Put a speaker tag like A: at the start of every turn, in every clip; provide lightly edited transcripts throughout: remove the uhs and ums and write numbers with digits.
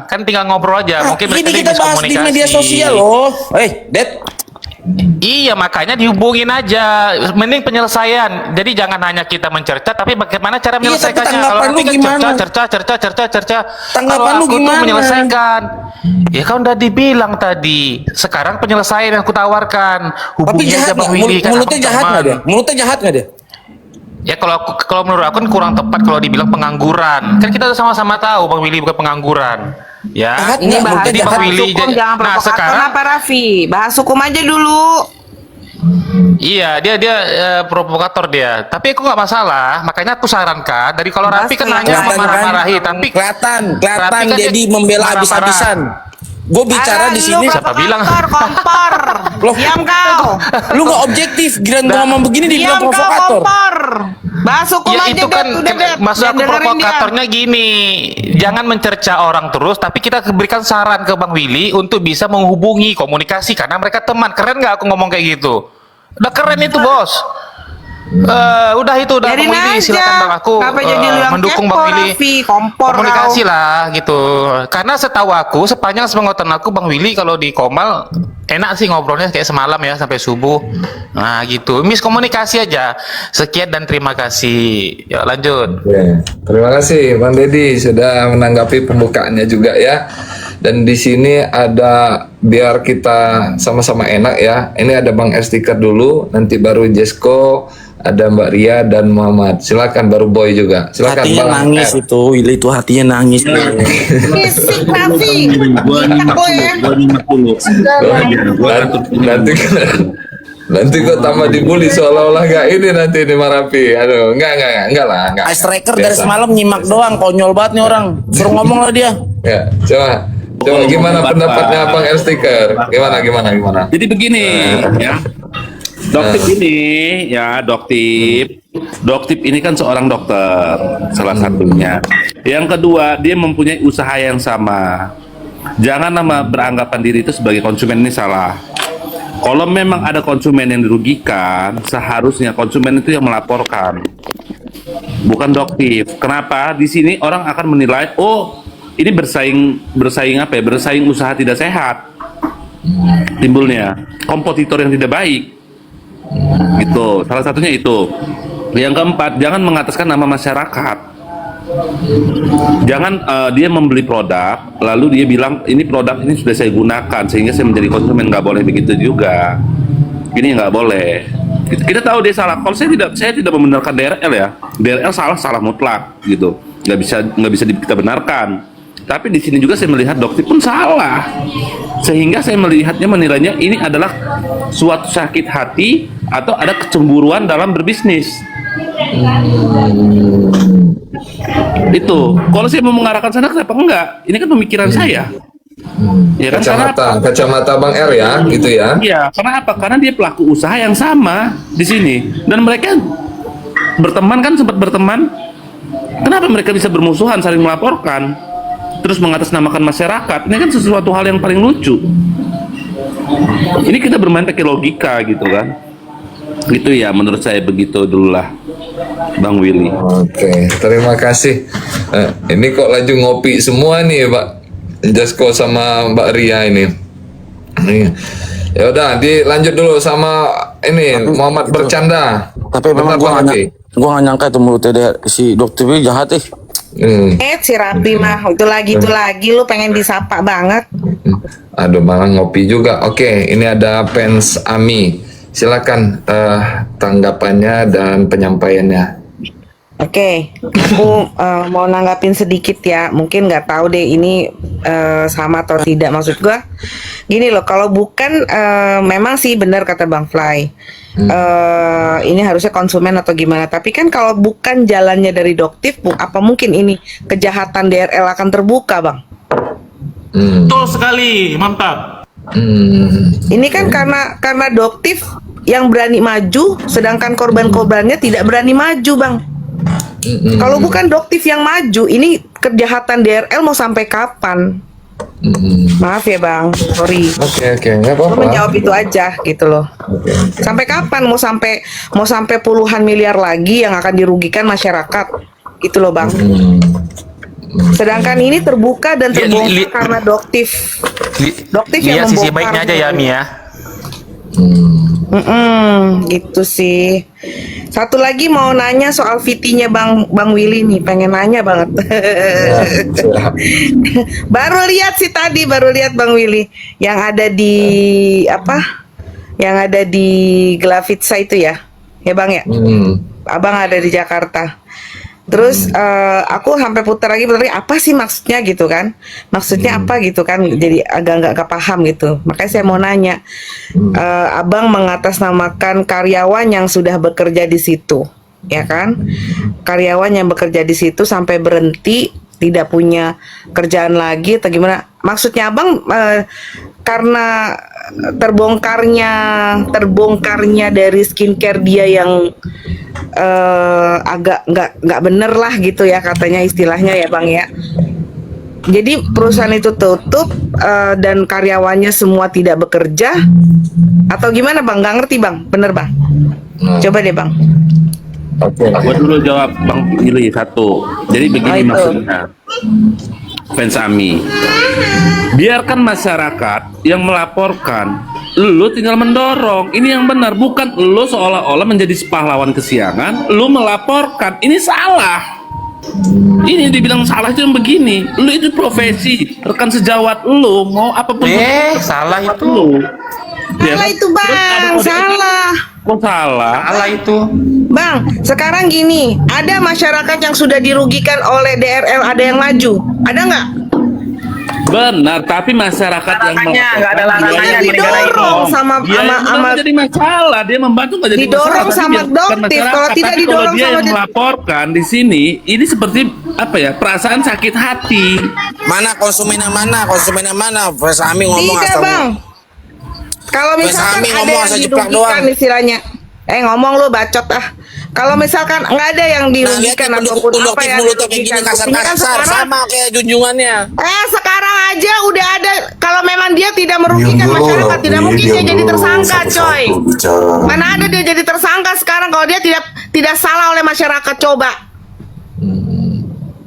A: kan tinggal ngobrol aja.
B: Nah,
A: Mungkin
B: ini
A: mereka
B: kita bahas di
A: miskomunikasi.
B: media sosial loh. Det.
A: Iya, makanya dihubungin aja. Mending penyelesaian. Jadi jangan hanya kita mencerca, tapi bagaimana cara
B: Iya, tapi
A: menyelesaikannya.
B: tanggapan
A: Kalau
B: lu
A: nanti kan
B: gimana?
A: cerca.
B: Tanggapan
A: Kalau
B: lu
A: aku tuh
B: gimana?
A: menyelesaikan. Ya kan udah dibilang tadi. Sekarang penyelesaian yang aku tawarkan.
B: Tapi
A: Hubungi
B: jahat
A: aja Bang
B: nggak?
A: Willy kan.
B: Mulutnya
A: abang
B: jahat nggak
A: teman.
B: dia? Mulutnya jahat nggak dia?
A: Ya kalau menurut aku kan kurang tepat kalau dibilang pengangguran. Kan kita sama-sama tahu Bang Willy bukan pengangguran. Ya.
B: Jahat
C: Ini
B: nggak?
C: bahas
B: Mulutnya
A: Jadi
B: jahat.
A: Bang
C: bahas
A: Willy
C: hukum, jangan
A: nah
C: provokator
A: sekarang
C: apa Raffi? Bahas hukum aja dulu.
A: iya dia provokator dia. Tapi aku nggak masalah. Makanya aku sarankan dari kalau
C: Bahas
A: Raffi kan
C: yang
A: nanya
B: Kelihatan
A: memarah-marahi,
B: kan?
A: tapi
B: kelihatan
A: Tapi kan
B: jadi
A: dia
B: membela
A: marah-marah.
B: habis-habisan. Gue bicara
C: Alah,
B: di
C: lu
B: sini.
A: Siapa bilang?
C: kompor.
B: Loh.
C: Diam kau.
B: Lu nggak objektif. Giliran gua ngomong begini dibilang
C: Diam kau
B: provokator.
C: kompor. Bahas hukum
A: ya
C: aja
A: itu kan
C: udah Det.
A: maksud
C: Jangan
A: aku
C: dengerin dia.
A: provokatornya gini, jangan mencerca orang terus, tapi kita berikan saran ke Bang Willy untuk bisa menghubungi komunikasi karena mereka teman. Keren nggak aku ngomong kayak gitu? Udah keren itu bos. Udah itu udah
C: Biarin
A: Bang Willy,
C: aja.
A: silakan Bang aku
C: Kenapa jadi lu yang
A: mendukung
C: kepo,
A: Bang Willy.
C: Raffi? Kompor
A: Komunikasi
C: kau.
A: lah gitu. Karena setahu aku sepanjang sepengetahuan aku Bang Willy kalau di Komal enak sih ngobrolnya kayak semalam ya sampai subuh. Nah gitu. Miskomunikasi aja. Sekian dan terima kasih. Yuk lanjut.
D: Oke, terima kasih Bang Deddy sudah menanggapi pembukaannya juga ya. Dan di sini ada biar kita sama-sama enak ya. Ini ada Bang Stiker dulu, nanti baru Jesko, ada Mbak Ria dan Muhammad. Silakan baru Boy juga. Silakan
B: Hatinya
D: Bang
B: nangis
D: R.
B: itu. Willy itu hatinya nangis.
C: Fisik Raffi.
E: Gua
C: Kita
E: 50,
C: boy ya.
E: gua 50.
D: Nanti kok tambah dibully seolah-olah gak ini nanti di Marapi. Aduh, enggak lah, enggak.
B: Ice Striker dari
D: Biasa.
B: semalam nyimak doang. Konyol banget nih orang. Suruh ngomong lah dia.
D: Ya, coba gimana pendapatnya Bang R Stiker? Gimana?
E: Jadi begini ya. Doktip ini ya, Doktip ini kan seorang dokter salah satunya. Yang kedua, dia mempunyai usaha yang sama. Jangan nama beranggapan diri itu sebagai konsumen ini salah. Kalau memang ada konsumen yang dirugikan, seharusnya konsumen itu yang melaporkan. Bukan Doktip. Kenapa? Di sini orang akan menilai, oh, ini bersaing apa ya? Bersaing usaha tidak sehat. Timbulnya kompetitor yang tidak baik. Gitu. Salah satunya itu. Yang keempat, jangan mengataskan nama masyarakat. Jangan dia membeli produk lalu dia bilang ini produk ini sudah saya gunakan sehingga saya menjadi konsumen. Nggak boleh begitu juga. Ini nggak boleh. Kita tahu dia salah. Kalau saya tidak membenarkan DRL ya. DRL salah mutlak gitu. Nggak bisa kita benarkan. Tapi di sini juga saya melihat Doktip pun salah. Sehingga saya menilainya ini adalah suatu sakit hati atau ada kecemburuan dalam berbisnis. Itu. Kalau saya mau mengarahkan sana kenapa enggak? Ini kan pemikiran saya. Ya kan,
D: Kacamata Bang R ya, gitu ya.
E: Iya, karena apa? Karena dia pelaku usaha yang sama di sini dan mereka berteman kan, sempat berteman. Kenapa mereka bisa bermusuhan, saling melaporkan, terus mengatasnamakan masyarakat? Ini kan sesuatu hal yang paling lucu. Ini kita bermain pakai logika gitu kan. Gitu ya, menurut saya begitu dulu lah, Bang Willy.
D: Oke, terima kasih. Ini kok laju ngopi semua nih, Pak Jasko sama Mbak Ria ini. Ya udah, dilanjut dulu sama ini Muhammad bercanda.
B: Tapi memang
D: Bentar, Bang Raffi.
B: gua nggak nyangka itu mulutnya dia, si Dokter ini jahat
C: Si Raffi mah itu lagi lu pengen disapa banget.
D: Aduh, malah ngopi juga. Oke, ini ada fans Ami. Silakan tanggapannya dan penyampaiannya.
C: Oke, aku mau nanggapin sedikit ya. Mungkin nggak tahu deh ini sama atau tidak. Maksud gua gini loh, kalau bukan memang sih benar kata Bang Fly. Ini harusnya konsumen atau gimana. Tapi kan kalau bukan jalannya dari Doktip, apa mungkin ini kejahatan DRL akan terbuka, Bang?
A: Betul sekali, mantap.
C: Ini kan karena Doktip yang berani maju, sedangkan korban-korbannya tidak berani maju, Bang. Kalau bukan Doktip yang maju, ini kejahatan DRL mau sampai kapan? Maaf ya Bang, sorry.
D: Oke, nggak
C: Aku
D: apa-apa.
C: menjawab itu aja gitu loh.
D: Oke.
C: Sampai kapan mau sampai puluhan miliar lagi yang akan dirugikan masyarakat? Gitu loh Bang. Sedangkan ini terbuka dan
A: Li-
C: terbongkar
A: li-
C: karena Doktif. Doktif yang
A: Lihat sisi
C: membongkar.
A: baiknya aja ya Mi ya.
C: Gitu sih. Satu lagi mau nanya soal VT-nya Bang Willy nih, pengen nanya banget.
D: Ya, siap.
C: baru lihat Bang Willy yang ada di apa? Yang ada di Glavitsa itu ya. Ya Bang ya? Abang ada di Jakarta. Terus aku sampai putar lagi apa sih maksudnya gitu kan? Maksudnya apa gitu kan? Jadi agak nggak kepaham gitu. Makanya saya mau nanya, abang mengatasnamakan karyawan yang sudah bekerja di situ, ya kan? Karyawan yang bekerja di situ sampai berhenti, tidak punya kerjaan lagi atau gimana? Maksudnya abang karena terbongkarnya dari skincare dia yang agak nggak bener lah gitu ya katanya istilahnya ya Bang ya. Jadi perusahaan itu tutup dan karyawannya semua tidak bekerja atau gimana Bang? Nggak ngerti Bang, bener Bang? Coba deh Bang.
D: Oke.
E: Gua dulu jawab Bang Willy satu. Jadi begini
C: itu.
E: maksudnya. Fans Ami. Biarkan masyarakat yang melaporkan, lu tinggal mendorong. Ini yang benar, bukan lu seolah-olah menjadi pahlawan kesiangan, lu melaporkan. Ini salah. Ini dibilang salah itu yang begini. Lu itu profesi, rekan sejawat lu mau apapun
A: Salah itu.
E: lu. Ya
C: Salah
E: kan?
C: itu
E: Terus ada
C: Bang,
E: kode
C: salah.
E: Kok salah?
A: Salah itu.
C: Bang, sekarang gini, ada masyarakat yang sudah dirugikan oleh DRL, ada yang maju, ada nggak?
E: Benar, tapi masyarakat yang
A: Larangannya, nggak ada
E: melaporkan,
A: larangannya
E: dia
A: di negara ini.
C: didorong sama
E: dia yang jadi masalah, dia membantu nggak jadi
C: Didorong
E: masalah.
C: sama
E: Tapi biar- bukan
C: Doktif,
E: masyarakat.
C: kalau tidak
E: Tapi
C: didorong
E: kalau dia
C: sama
E: yang
C: di-
E: melaporkan di sini, ini seperti apa ya? Perasaan sakit hati.
B: Mana konsumen yang mana? Konsumen yang mana? Fans Ami ngomong
C: Tidak
B: asal.
C: Bang. Kalau
B: Mas
C: misalkan
B: Ami
C: ada
B: ngomong
C: yang
B: asal jeplak
C: dirugikan
B: doang.
C: istilahnya, ngomong lu bacot ah. Kalau misalkan nggak ada yang
B: Nah, lihat
C: dirugikan
B: nih
C: ataupun apa
B: Doktif
C: yang
B: mulutnya kayak gini
C: dirugikan, buktinya kan
B: kasar-kasar
C: sekarang,
B: sama kayak junjungannya.
C: sekarang aja udah ada. Kalau memang dia tidak merugikan masyarakat, tidak mungkin dia jadi tersangka, coy. Mana ada dia jadi tersangka sekarang kalau dia tidak salah oleh masyarakat, coba.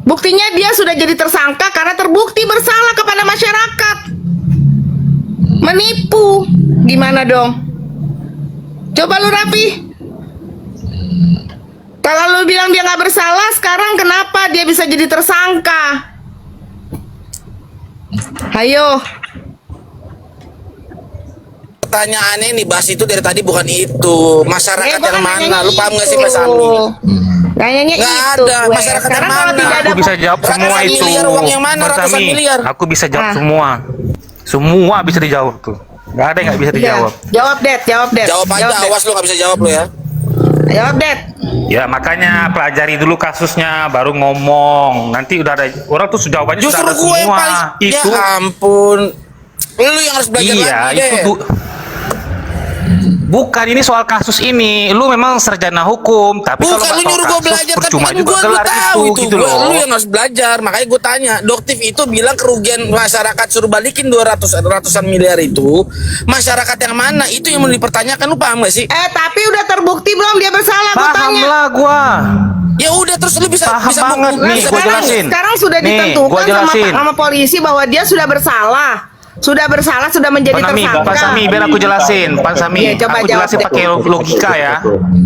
C: Buktinya dia sudah jadi tersangka karena terbukti bersalah kepada masyarakat. Menipu. Gimana dong? Coba lu Raffi. Kalau lu bilang dia nggak bersalah, sekarang kenapa dia bisa jadi tersangka? Hayo.
B: Pertanyaannya nih bahas itu dari tadi bukan itu. Masyarakat yang mana? Lu paham gak sih Mas Ami?
C: Nanyanya
B: Nggak
C: itu.
B: ada.
C: gue.
B: Masyarakat
C: Sekarang
B: yang
C: kalau
B: mana?
C: tidak ada
A: Aku bisa jawab semua
B: Ratusan
A: itu.
B: miliar uang yang mana?
A: Mas
B: Ratusan
A: Ami,
B: miliar.
A: Aku bisa jawab
C: Ah.
A: semua. Semua bisa dijawab tuh. Gak ada yang nggak bisa
C: Iya.
A: dijawab.
C: Jawab Det.
B: Jawab aja,
C: Det.
B: awas lu gak bisa jawab lu ya.
C: Jawab Det.
A: Ya makanya pelajari dulu kasusnya baru ngomong. Nanti udah ada orang tuh jawabannya
B: Justru
A: sudah ada
B: gue yang
A: semua.
B: paling
A: Itu
B: ya ampun. Lu yang harus belajar
A: iya
B: lagi
A: itu
B: deh.
A: tuh. Bukan ini soal kasus ini. Lu memang sarjana hukum, tapi
B: Bukan
A: kalau
B: lu
A: nggak
B: nyuruh
A: tahu
B: gue
A: kasus
B: belajar, tapi
A: percuma
B: kan
A: juga
B: gue
A: gelar
B: tahu itu.
A: gitu
B: Lu
A: loh.
B: yang harus belajar. Makanya gue tanya, Doktif itu bilang kerugian masyarakat suruh balikin ratusan miliar itu. Masyarakat yang mana? Itu yang mau dipertanyakan, lu paham gak sih?
C: Tapi udah terbukti belum dia bersalah? Gue
A: Paham
C: tanya.
A: lah gua.
B: Ya udah terus lu bisa
A: Paham
B: bisa
A: banget
B: bukti-
A: nih, gua jelasin.
C: Sekarang sudah
A: Nih,
C: ditentukan
A: gua jelasin.
C: sama polisi bahwa dia sudah bersalah. Sudah menjadi
A: Pak Sami,
C: tersangka.
A: Pak Sami, biar aku jelasin, Pak Sami,
C: Iya, coba
A: aku
C: jawab
A: jelasin
C: deh.
A: pakai logika ya,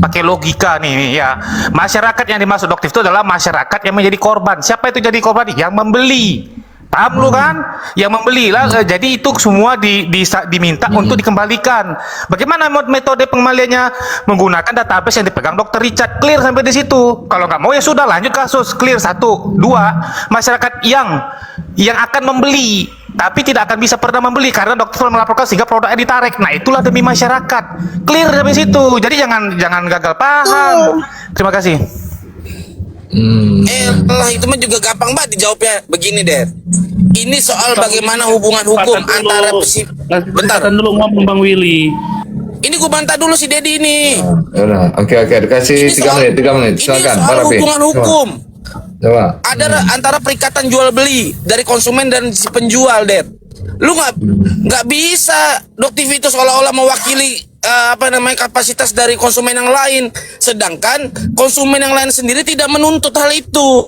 A: pakai logika nih ya. Masyarakat yang dimaksud Doktif itu adalah masyarakat yang menjadi korban. Siapa itu jadi korban? Yang membeli. Paham lu kan? Yang membeli lah. Jadi itu semua diminta untuk dikembalikan. Bagaimana metode pengembaliannya? Menggunakan database yang dipegang Dokter Richard. Clear sampai di situ. Kalau nggak mau ya sudah lanjut kasus. Clear satu, dua. Masyarakat yang akan membeli tapi tidak akan bisa pernah membeli karena dokter telah melaporkan sehingga produknya ditarik. Nah itulah demi masyarakat. Clear dari situ. Jadi jangan gagal paham. Terima kasih.
B: lah itu mah juga gampang banget dijawabnya. Begini deh. Ini soal bagaimana hubungan hukum antara bentar.
E: Dulu ngomong Bang Willy.
B: Ini gue bantah dulu si Dedi ini.
D: Ya udah, oke, dikasih
B: Ini
D: 3 menit.
B: Ini
D: Silakan,
B: soal
D: Pak Rafi.
B: hubungan hukum.
D: Coba.
B: Ada antara perikatan jual beli dari konsumen dan si penjual, Det. Lu nggak bisa Doktif itu seolah-olah mewakili kapasitas dari konsumen yang lain, sedangkan konsumen yang lain sendiri tidak menuntut hal itu.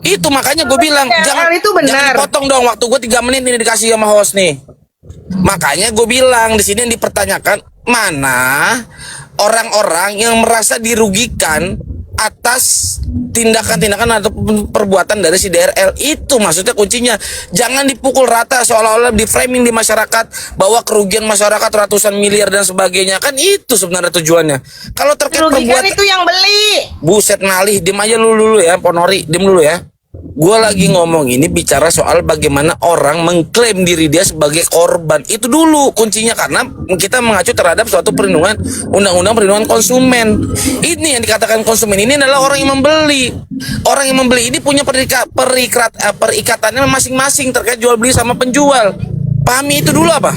B: Itu makanya gue bilang
C: DRL itu benar.
B: jangan dipotong dong, waktu gue 3 menit ini dikasih sama host nih. Makanya gue bilang di sini yang dipertanyakan mana orang-orang yang merasa dirugikan atas tindakan-tindakan atau perbuatan dari si DRL. Itu maksudnya kuncinya. Jangan dipukul rata seolah-olah di framing di masyarakat bahwa kerugian masyarakat ratusan miliar dan sebagainya. Kan itu sebenarnya tujuannya. Kalau terkait
C: Dirugikan
B: perbuatan,
C: itu yang beli.
B: buset ngalih, diem aja lu dulu ya, Ponori, diem dulu ya. Gue lagi ngomong ini bicara soal bagaimana orang mengklaim diri dia sebagai korban. Itu dulu kuncinya, karena kita mengacu terhadap suatu perlindungan undang-undang perlindungan konsumen. Ini yang dikatakan konsumen ini adalah orang yang membeli. Orang yang membeli ini punya perikatannya masing-masing terkait jual beli sama penjual. Pahami itu dulu apa?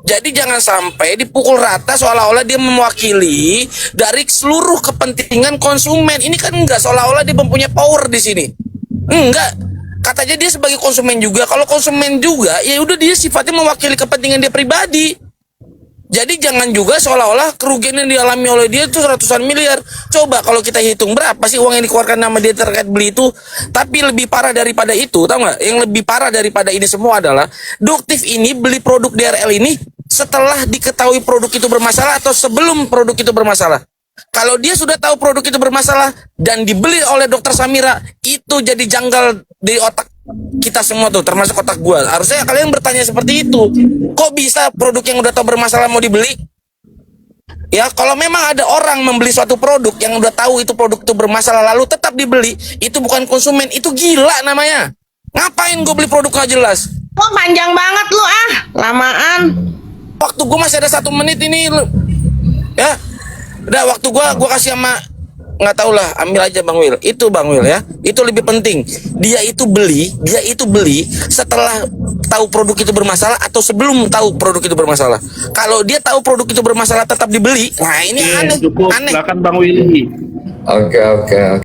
B: Jadi jangan sampai dipukul rata seolah-olah dia mewakili dari seluruh kepentingan konsumen. Ini kan enggak, seolah-olah dia mempunyai power di sini. Enggak, katanya dia sebagai konsumen juga. Kalau konsumen juga, ya udah dia sifatnya mewakili kepentingan dia pribadi. Jadi jangan juga seolah-olah kerugian yang dialami oleh dia itu ratusan miliar. Coba kalau kita hitung berapa sih uang yang dikeluarkan nama dia terkait beli itu. Tapi lebih parah daripada itu, tahu nggak? Yang lebih parah daripada ini semua adalah Duktif ini beli produk DRL ini setelah diketahui produk itu bermasalah atau sebelum produk itu bermasalah. Kalau dia sudah tahu produk itu bermasalah dan dibeli oleh Dokter Samira, itu jadi janggal di otak kita semua tuh, termasuk otak gua. Harusnya kalian bertanya seperti itu. Kok bisa produk yang udah tahu bermasalah mau dibeli? Ya, kalau memang ada orang membeli suatu produk yang udah tahu itu produk itu bermasalah lalu tetap dibeli, itu bukan konsumen, itu gila namanya. Ngapain gue beli produk nggak jelas?
C: Wah, panjang banget lu ah, lamaan.
B: Waktu gue masih ada 1 menit ini, ya. Udah waktu gua kasih sama, nggak tahu lah, ambil aja Bang Wil. Itu Bang Wil ya. Itu lebih penting. Dia itu beli setelah tahu produk itu bermasalah atau sebelum tahu produk itu bermasalah. Kalau dia tahu produk itu bermasalah tetap dibeli, nah ini aneh.
E: Cukup,
B: Aneh.
E: silakan Bang Willy.
D: Oke.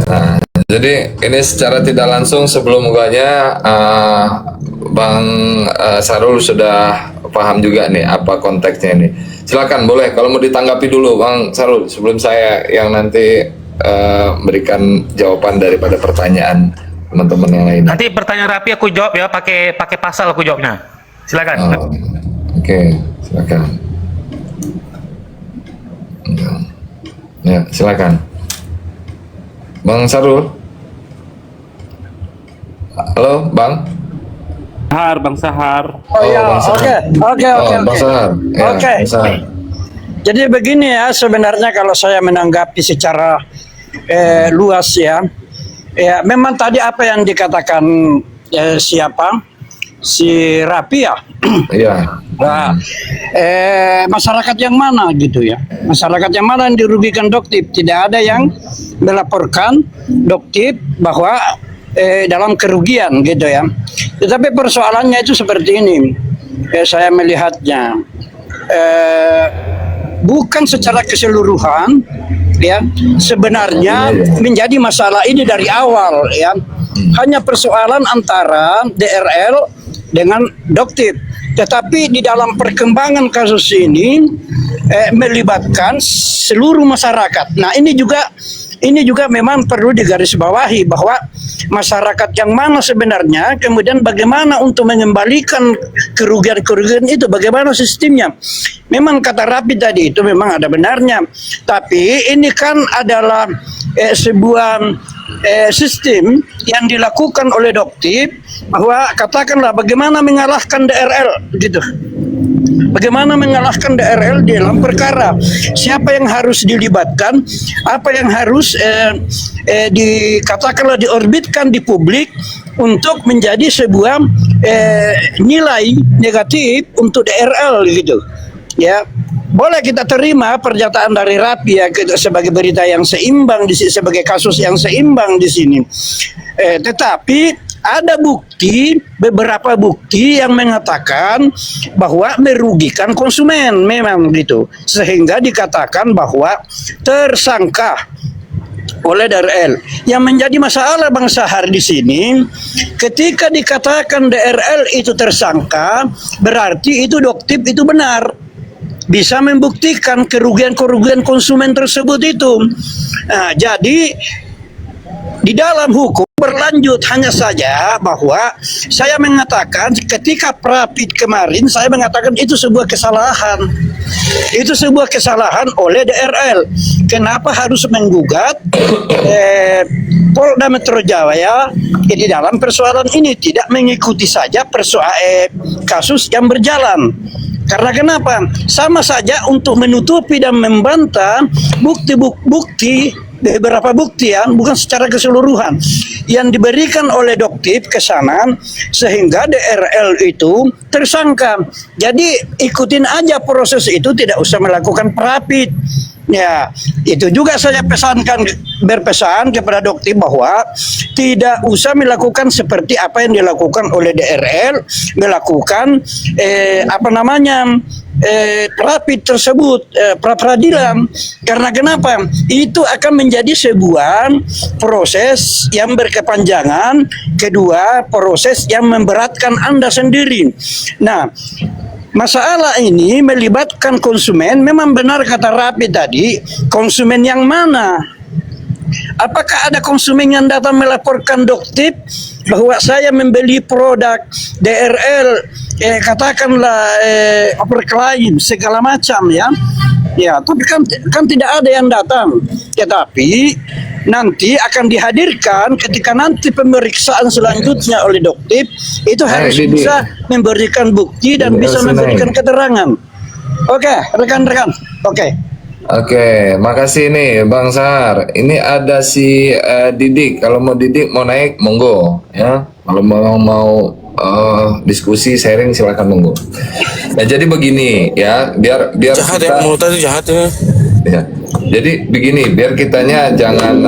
D: Nah, jadi ini secara tidak langsung sebelum mukanya Bang Sarul sudah paham juga nih apa konteksnya ini. Silakan, boleh kalau mau ditanggapi dulu Bang Sarul sebelum saya yang nanti memberikan jawaban daripada pertanyaan teman-teman yang lain.
A: Nanti pertanyaan Rapi aku jawab ya, pakai pasal aku jawabnya. Silakan.
D: Oke, silakan. Ya, silakan. Bang Sarul. Halo, Bang.
E: Bang Sahar.
F: Oh ya,
D: Bang Sahar.
F: oke.
D: Bang Sahar. Ya,
F: Oke.
D: Bang Sahar.
F: Jadi begini ya, sebenarnya kalau saya menanggapi secara luas ya, memang tadi apa yang dikatakan siapa si Rapi ya.
D: Iya.
F: Nah, masyarakat yang mana gitu ya? Masyarakat yang mana yang dirugikan Duktif? Tidak ada yang melaporkan Duktif bahwa dalam kerugian gitu ya. Tetapi persoalannya itu seperti ini. Saya melihatnya bukan secara keseluruhan ya. Sebenarnya menjadi masalah ini dari awal ya. Hanya persoalan antara DRL dengan Duktif. Tetapi di dalam perkembangan kasus ini melibatkan seluruh masyarakat. Nah, ini juga memang perlu digarisbawahi bahwa masyarakat yang mana sebenarnya, kemudian bagaimana untuk mengembalikan kerugian-kerugian itu, bagaimana sistemnya. Memang kata Rapi tadi itu memang ada benarnya, tapi ini kan adalah sebuah sistem yang dilakukan oleh Duktif, bahwa katakanlah bagaimana mengalahkan DRL gitu. Bagaimana mengalahkan DRL di dalam perkara? Siapa yang harus dilibatkan? Apa yang harus dikatakanlah diorbitkan di publik untuk menjadi sebuah nilai negatif untuk DRL gitu? Ya, boleh kita terima pernyataan dari Rapi ya sebagai berita yang seimbang di sebagai kasus yang seimbang di sini. Tetapi ada beberapa bukti yang mengatakan bahwa merugikan konsumen memang gitu, sehingga dikatakan bahwa tersangka oleh DRL. Yang menjadi masalah Bang Sahar di sini, ketika dikatakan DRL itu tersangka, berarti itu Duktif itu benar, bisa membuktikan kerugian-kerugian konsumen tersebut itu. Nah, jadi di dalam hukum berlanjut, hanya saja bahwa saya mengatakan ketika Prapit kemarin saya mengatakan itu sebuah kesalahan. Itu sebuah kesalahan oleh DRL. Kenapa harus menggugat Polda Metro Jaya di dalam persoalan ini, tidak mengikuti saja kasus yang berjalan. Karena kenapa? Sama saja untuk menutupi dan membantah bukti-bukti, beberapa bukti ya, bukan secara keseluruhan yang diberikan oleh Doktip ke sana sehingga DRL itu tersangka. Jadi ikutin aja proses itu, tidak usah melakukan Prapit. Ya, itu juga saya berpesan kepada Doktip bahwa tidak usah melakukan seperti apa yang dilakukan oleh DRL, melakukan Prapit tersebut, pra peradilan. Karena kenapa? Itu akan menjadi sebuah proses yang berkepanjangan, kedua proses yang memberatkan Anda sendiri. Nah, masalah ini melibatkan konsumen. Memang benar kata Rapi tadi, konsumen yang mana? Apakah ada konsumen yang datang melaporkan Doktip bahwa saya membeli produk DRL, katakanlah overclaim segala macam ya? Ya, tapi kan tidak ada yang datang. Tetapi nanti akan dihadirkan ketika nanti pemeriksaan selanjutnya oleh Doktip, itu harus bisa memberikan bukti dan bisa memberikan keterangan. Oke, rekan-rekan. Oke,
D: makasih nih Bang Sahar. Ini ada si Didik. Kalau mau Didik mau naik, monggo ya. Kalau mau diskusi sharing silakan monggo. Nah, jadi begini ya, biar
B: Jahat
D: kita,
B: ya, mulut tadi jahat ya.
D: ya. Jadi begini, biar kitanya jangan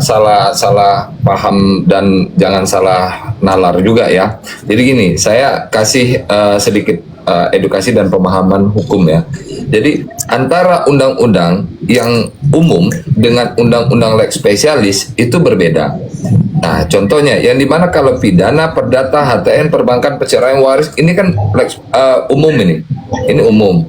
D: salah paham dan jangan salah nalar juga ya. Jadi gini, saya kasih sedikit edukasi dan pemahaman hukum ya. Jadi antara undang-undang yang umum dengan undang-undang lex spesialis itu berbeda. Nah, contohnya yang dimana kalau pidana, perdata, HTN, perbankan, perceraian, waris, ini kan lex umum ini umum.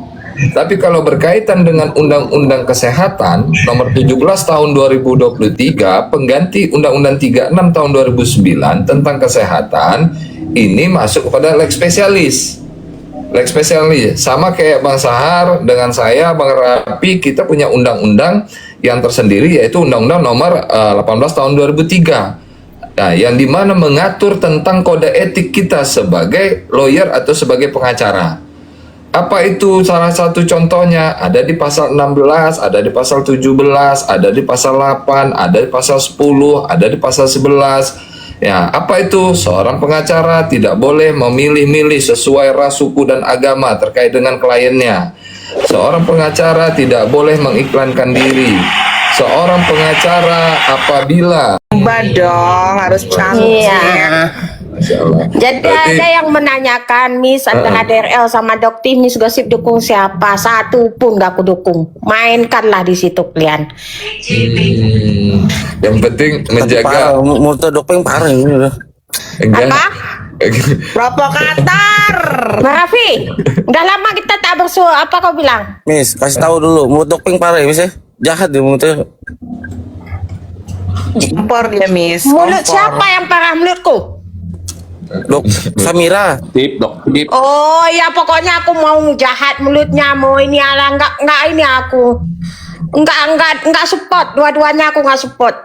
D: Tapi kalau berkaitan dengan Undang-Undang Kesehatan nomor 17 tahun 2023 pengganti Undang-Undang 36 tahun 2009 tentang kesehatan, ini masuk kepada lex spesialis. Lex spesialis sama kayak Bang Sahar dengan saya Bang Rapi, kita punya undang-undang yang tersendiri yaitu Undang-Undang nomor 18 tahun 2003. Nah, yang dimana mengatur tentang kode etik kita sebagai lawyer atau sebagai pengacara. Apa itu salah satu contohnya? Ada di pasal 16, ada di pasal 17, ada di pasal 8, ada di pasal 10, ada di pasal 11. Ya, apa itu? Seorang pengacara tidak boleh memilih-milih sesuai ras, suku, dan agama terkait dengan kliennya. Seorang pengacara tidak boleh mengiklankan diri. Seorang pengacara apabila
C: Dong, harus cantik.
G: Iya.
D: Masya Allah.
G: Jadi
D: Berarti-
G: ada yang menanyakan, Miss, antara DRL sama Doktip, Miss Gosip dukung siapa? Satu pun gak aku dukung. Mainkanlah di situ kalian.
D: yang penting
B: Tapi
D: menjaga
B: parah, mulut Dokpeng parah ini udah.
D: enggak.
G: Apa?
C: Provokator.
G: Mbak Raffi, udah lama kita tak apa kau bilang?
B: Miss, kasih tahu dulu, mulut Dokpeng parah ya, Miss ya. Jahat dia mulutnya.
C: Kompor dia, Miss.
G: Mulut
C: Kompor.
G: siapa yang parah, mulutku?
B: Dok, Samira.
E: Doktip.
G: Oh ya, pokoknya aku mau jahat mulutnya, mau ini ala enggak ini aku. Enggak support, dua-duanya aku enggak support.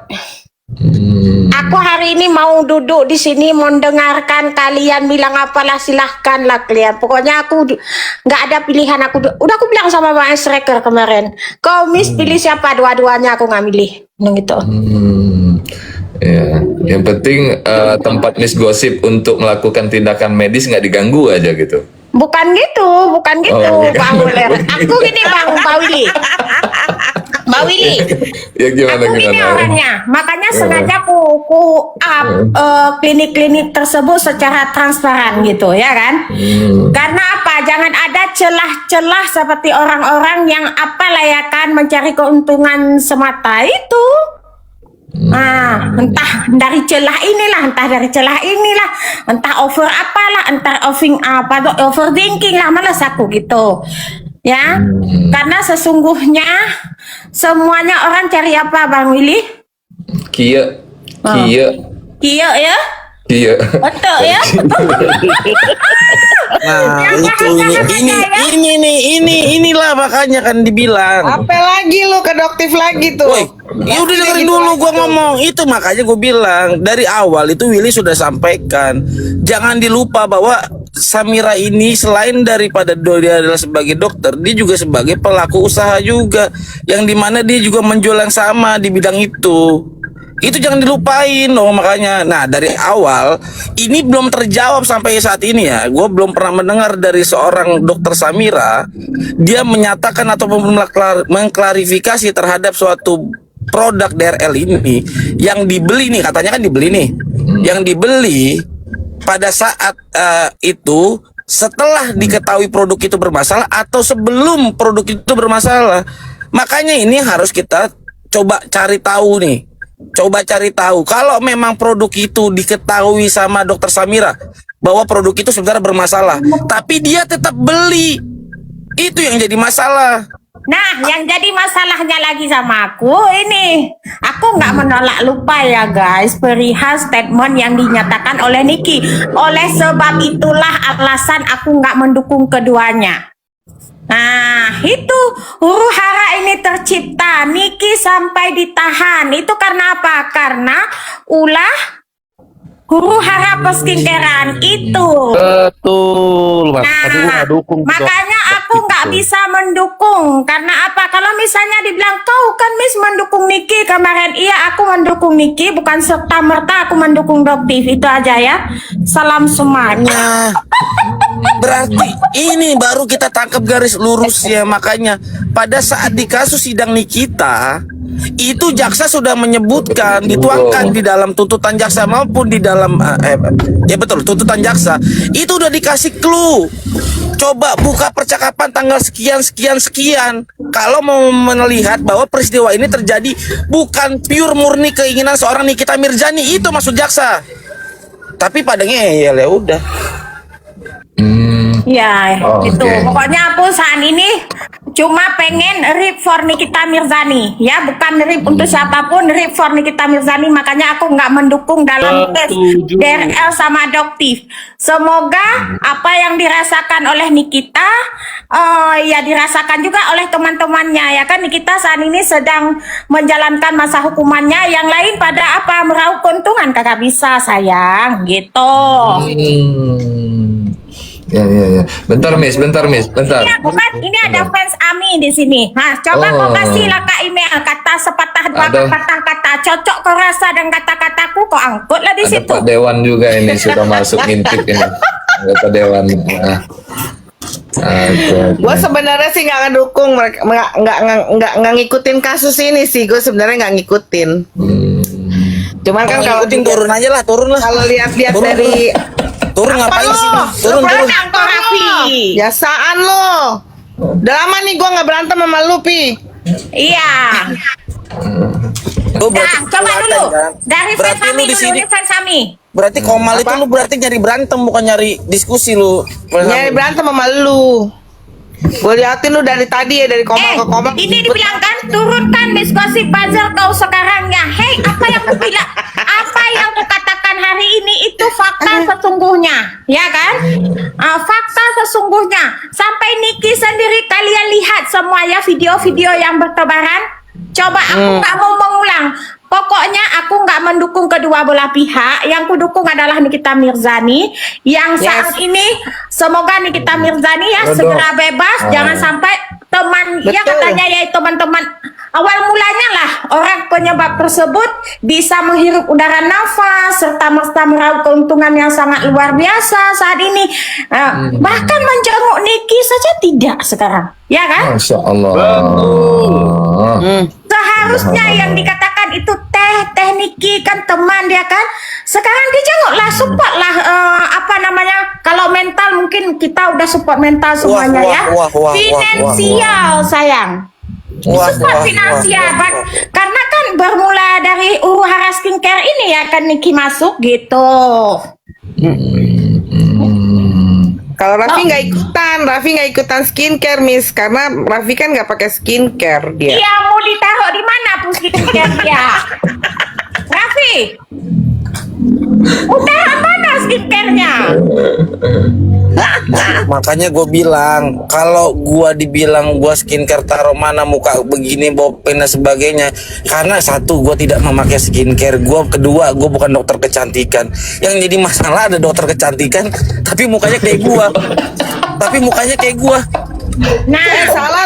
G: Aku hari ini mau duduk di sini mendengarkan kalian bilang apalah, silahkanlah kalian. Pokoknya aku nggak ada pilihan. Udah aku bilang sama Bang Striker kemarin, kau Miss pilih siapa, dua-duanya aku nggak milih. Gitu.
D: Ya, yang penting tempat Miss Gosip untuk melakukan tindakan medis nggak diganggu aja gitu.
G: Bukan gitu,
D: Oh, bukan.
G: Bang Uler. Aku gini Bang Willy. Mbak Willy,
D: Ya gimana
G: aku gini
D: gimana?
G: orangnya, makanya sengaja aku up klinik-klinik tersebut secara transparan gitu ya kan? Karena apa? Jangan ada celah-celah seperti orang-orang yang apa layakan mencari keuntungan semata itu. Nah, entah dari celah inilah, entah over apalah, entah overthinking lah, malas aku gitu. Ya, karena sesungguhnya semuanya orang cari apa, Bang Willy?
D: Kia
G: Iya ya.
D: Iya.
G: Betul ya.
B: Nah,
G: Yang
B: itu
G: bahasa-bahasa
B: inilah makanya kan dibilang.
C: Apa lagi lu kedoktif lagi tuh?
B: Woi, ya udah dengerin dulu gua ngomong. Itu makanya gue bilang dari awal itu Willy sudah sampaikan. Jangan dilupa bahwa Samira ini selain daripada dia adalah sebagai dokter, dia juga sebagai pelaku usaha juga, yang dimana dia juga menjual yang sama di bidang itu. Itu jangan dilupain dong makanya. Nah dari awal ini belum terjawab sampai saat ini ya. Gue belum pernah mendengar dari seorang dokter Samira dia menyatakan atau mengklarifikasi terhadap suatu produk DRL ini yang dibeli nih, katanya kan dibeli nih, yang dibeli pada saat itu setelah diketahui produk itu bermasalah atau sebelum produk itu bermasalah. Makanya ini harus kita coba cari tahu nih. Coba cari tahu kalau memang produk itu diketahui sama dokter Samira bahwa produk itu sebenarnya bermasalah, tapi dia tetap beli. Itu yang jadi masalah.
G: Nah, yang jadi masalahnya lagi sama aku ini, aku nggak menolak lupa ya guys, perihal statement yang dinyatakan oleh Niki. Oleh sebab itulah alasan aku nggak mendukung keduanya. Nah, itu huru hara ini tercipta, Niki sampai ditahan. Itu karena apa? Karena ulah huru hara peskincarean itu.
E: Betul, Mas. Tadi gua nggak dukung tuh,
G: Makanya
E: Dok.
G: aku nggak bisa mendukung. Karena apa? Kalau misalnya dibilang kau kan Miss mendukung Niki kemarin, iya aku mendukung Niki, bukan serta merta aku mendukung Doktif. Itu aja ya. Salam semuanya.
B: Berarti ini baru kita tangkap garis lurus ya. Makanya pada saat di kasus sidang Nikita itu jaksa sudah menyebutkan, dituangkan di dalam tuntutan jaksa maupun di dalam ya betul, tuntutan jaksa itu udah dikasih clue. Coba buka percakapan tanggal sekian sekian sekian kalau mau melihat bahwa peristiwa ini terjadi bukan pure murni keinginan seorang Nikita Mirzani, itu maksud jaksa. Tapi pada ngeyel ya udah.
G: Ya,
D: Oh,
G: itu.
D: oke.
G: Pokoknya aku saat ini cuma pengen rip for Nikita Mirzani, ya, bukan rip untuk siapapun, rip for Nikita Mirzani. Makanya aku nggak mendukung dalam tes
E: Setuju.
G: DRL sama Doktif. Semoga apa yang dirasakan oleh Nikita, ya dirasakan juga oleh teman-temannya, ya kan. Nikita saat ini sedang menjalankan masa hukumannya. Yang lain pada apa meraup keuntungan, kagak bisa sayang, gitu.
D: Ya. Bentar, Miss. Bentar.
G: Iya, bukan. Ini ada fans Ami di sini. Nah, coba kau
D: Oh.
G: kasih lah Kak email kata sepatah dua
D: Ada.
G: kata-kata cocok kau rasa dan kata-kataku kau angkutlah di
D: Ada
G: situ.
D: Pak Dewan juga ini sudah masuk ngintip ini. Ada Pak Dewan. Nah. Oke.
C: Gue sebenarnya sih nggak ngedukung mereka, nggak ngikutin kasus ini sih. Gue sebenarnya nggak ngikutin. Cuman kan kalau
B: Ikutin, turun aja lah, turun lah.
C: kalau lihat-lihat
B: Turun.
C: dari
B: Turun ngapain
C: lo?
B: sih? Turun.
G: Tenang, kau Raffi.
C: biasaan lo. Udah lama nih gue nggak berantem sama lu, Pi.
G: Iya.
B: Tuh,
G: Nah, coba dulu. Dari fans
B: berarti lu
G: Ami
B: di
G: dulu,
B: sini.
G: dari fans Ami.
B: Berarti Komal itu lu berarti nyari berantem bukan nyari diskusi lu.
C: Nyari berantem sama lu. Gue liatin lu dari tadi ya, dari komal ke komal.
G: Ini dibilang kan turunkan diskusi buzzer kau sekarangnya. Hei, apa yang kubilang? Apa yang kukatakan hari ini itu fakta sesungguhnya, ya kan? Fakta sesungguhnya. Sampai Niki sendiri kalian lihat semua ya video-video yang bertebaran. Coba aku nggak mau mengulang. Pokoknya aku nggak mendukung kedua belah pihak. Yang kudukung adalah Nikita Mirzani. Yang saat ini semoga Nikita Mirzani ya
D: Betul.
G: segera bebas. Jangan sampai teman, ya
C: Betul.
G: katanya ya teman-teman. Awal mulanya lah orang penyebab tersebut bisa menghirup udara nafas serta merta meraup keuntungan yang sangat luar biasa saat ini. Bahkan menjenguk Niki saja tidak sekarang, ya kan?
D: Masya Allah.
G: Seharusnya yang dikatakan itu teh Niki kan teman dia kan. Sekarang dijenguk lah, support lah apa namanya? Kalau mental mungkin kita udah support mental semuanya ya. Finansial sayang. Support finansial, karena kan bermula dari huru hara skincare ini ya kan Niki masuk gitu.
C: Kalau Raffi nggak ikutan skincare, Miss, karena Raffi kan nggak pakai skincare dia.
G: Iya, mau ditaruh di mana pun skincare dia? Raffi, Udah mana skincare-nya?
B: Makanya gue bilang, kalau gue dibilang gue skincare taruh mana muka begini, bopen dan sebagainya, karena satu, gue tidak memakai skincare. Kedua, gue bukan dokter kecantikan. Yang jadi masalah ada dokter kecantikan tapi mukanya kayak gue.
C: Nah, salah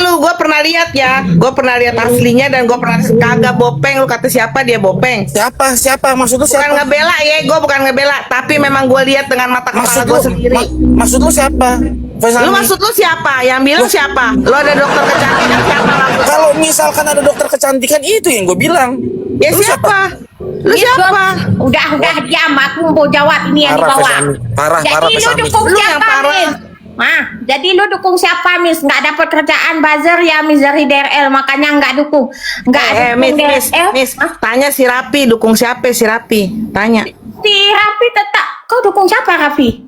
C: lu. Gue pernah lihat ya. Gue pernah lihat aslinya dan gue pernah kagak bopeng. Lu kata siapa dia bopeng?
B: Siapa maksud lu
C: Bukan
B: siapa?
C: ngebela ya, gue bukan ngebela. Tapi memang gue lihat dengan mata kepala gue sendiri.
B: Maksud lu siapa?
C: Lu maksud lu siapa? Yang bilang siapa? Lu ada dokter kecantikan siapa maksud?
B: Kalau misalkan ada dokter kecantikan, itu yang gue bilang.
C: Ya
B: Lu
C: siapa? Lu siapa?
G: Udah diam, aku mau jawab ini yang di
B: Parah,
G: bawah.
B: Fesami. Parah,
G: Jadi lu
B: Fesami.
G: dukung
C: Lu yang
G: siapa,
C: parah.
G: Miss? Jadi lu dukung siapa, Miss? Nggak dapat kerjaan buzzer ya, Miss, dari DRL, makanya nggak dukung. Nggak dukung
C: Miss, tanya si Rapi dukung siapa si Rapi? Tanya.
G: Si Raffi tetap. Kau dukung siapa, Raffi?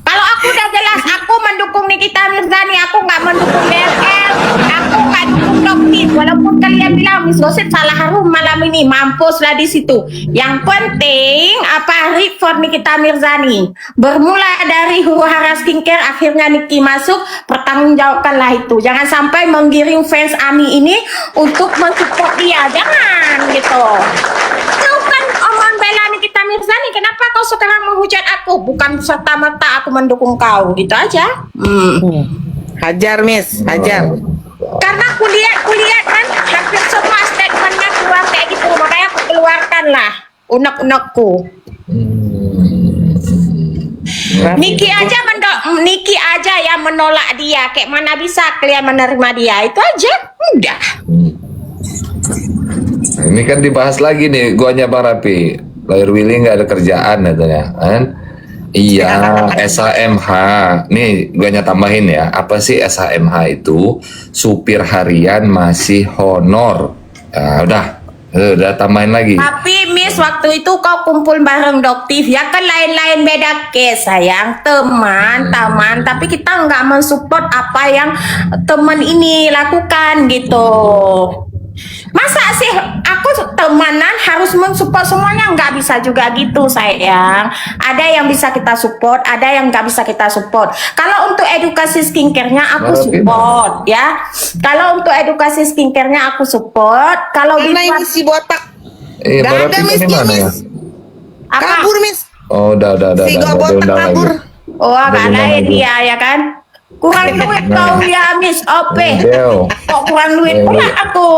G: Kalau aku udah jelas, aku mendukung Nikita Mirzani, aku nggak mendukung DRL, aku nggak dukung Doktif. Walaupun kalian bilang Miss Gosip salah harum malam ini, mampuslah di situ. Yang penting apa reform Nikita Mirzani. Bermula dari huru hara skincare, akhirnya Niki masuk, pertanggungjawabkanlah itu. Jangan sampai menggiring fans Ami ini untuk mensupport dia, jangan gitu. Kau kan omongan bela Nikita Mirzani, kenapa kau sekarang menghujat aku? Bukan serta-merta aku mendukung kau, gitu aja.
C: Hajar Miss, hajar.
G: Karena kulihat kan hampir semua statementnya keluar kayak gitu, makanya aku keluarkan lah unek-unekku. Niki aja yang menolak dia, kayak mana bisa kalian menerima dia, itu aja, udah.
D: Nah, ini kan dibahas lagi nih, guanya Bang Rapi. Lawyer Willy nggak ada kerjaan katanya, kan? Iya, SHMH. Nih, guanya tambahin ya. Apa sih SHMH itu? Supir harian masih honor. Ya, udah tambahin lagi.
G: Tapi Miss, waktu itu kau kumpul bareng Doktif, ya kan lain-lain beda case sayang, teman, tapi kita nggak mensupport apa yang teman ini lakukan gitu. Masa sih aku temanan harus mensupport semuanya? Nggak bisa juga gitu sayang. Ada yang bisa kita support, ada yang nggak bisa kita support. Kalau untuk edukasi skincare-nya aku support ya. Kalau untuk edukasi skincare-nya aku support. Kalau
C: Mana ini si botak?
D: Bang
C: Nggak ada
D: Rapi
C: Miss,
D: di mana ya?
C: Miss. Kabur Miss.
D: Oh, udah.
C: Si gua botak
D: diundang lagi.
C: kabur.
G: Oh, agak
D: Udah
G: lain
D: lagi.
G: dia ya kan? Kurang duit kau ya Miss Ope.
D: Del.
G: Kok kurang duit pula aku.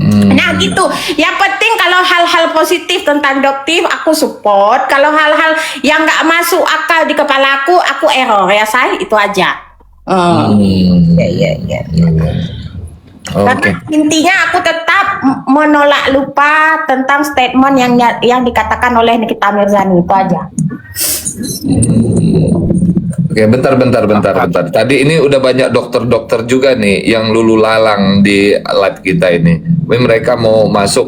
G: Nah gitu. Yang penting kalau hal-hal positif tentang Doktif aku support. Kalau hal-hal yang nggak masuk akal di kepala aku error ya say, itu aja.
C: Ya.
D: Oke.
G: Karena intinya aku tetap menolak lupa tentang statement yang dikatakan oleh Nikita Mirzani, itu aja.
D: Oke, bentar. Tadi ini udah banyak dokter-dokter juga nih yang lulu lalang di live kita ini. Mereka mau masuk,